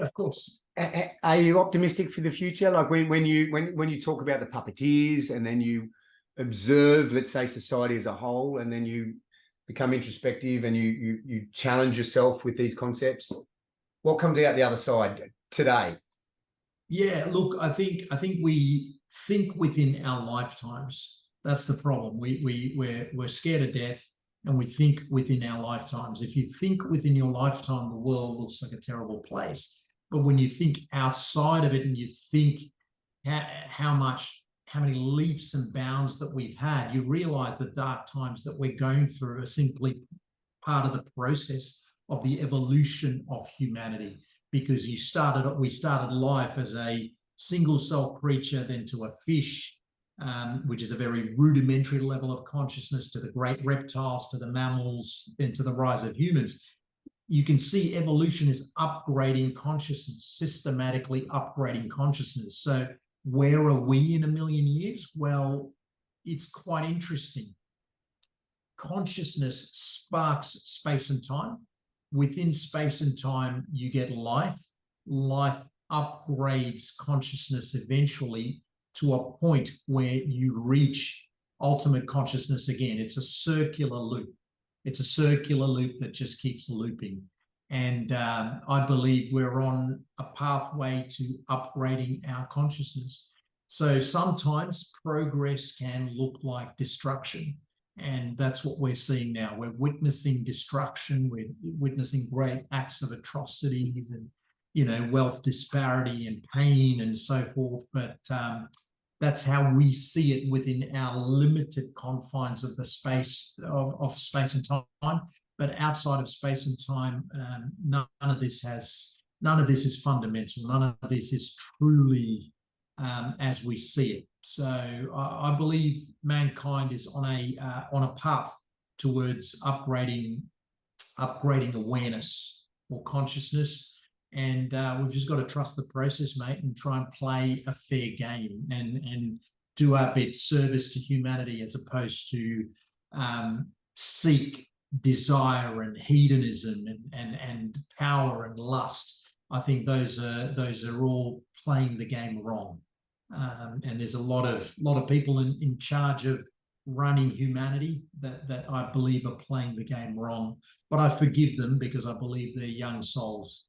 Of course. Are you optimistic for the future? Like when you talk about the puppeteers and then you observe, let's say, society as a whole, and then you become introspective and you challenge yourself with these concepts, what comes out the other side today? Yeah, look, I think we think within our lifetimes. That's the problem. We're scared of death, and we think within our lifetimes. If you think within your lifetime, the world looks like a terrible place. But when you think outside of it, and you think how many leaps and bounds that we've had, you realize the dark times that we're going through are simply part of the process of the evolution of humanity. Because we started life as a single-cell creature, then to a fish, which is a very rudimentary level of consciousness, to the great reptiles, to the mammals, then to the rise of humans. You can see evolution is upgrading consciousness, systematically upgrading consciousness. So where are we in a million years? Well, it's quite interesting. Consciousness sparks space and time. Within space and time, you get life. Life upgrades consciousness eventually to a point where you reach ultimate consciousness again. It's a circular loop. It's a circular loop that just keeps looping. And I believe we're on a pathway to upgrading our consciousness. So sometimes progress can look like destruction. And that's what we're seeing now. We're witnessing destruction. We're witnessing great acts of atrocities and, wealth disparity and pain and so forth. But that's how we see it within our limited confines of the space of space and time. But outside of space and time, none of this is fundamental. None of this is truly as we see it. So I believe mankind is on a path towards upgrading awareness or consciousness. And we've just got to trust the process, mate, and try and play a fair game and do our bit, service to humanity, as opposed to seek desire and hedonism and power and lust. I think those are all playing the game wrong. And there's a lot of people in charge of running humanity that I believe are playing the game wrong. But I forgive them because I believe they're young souls.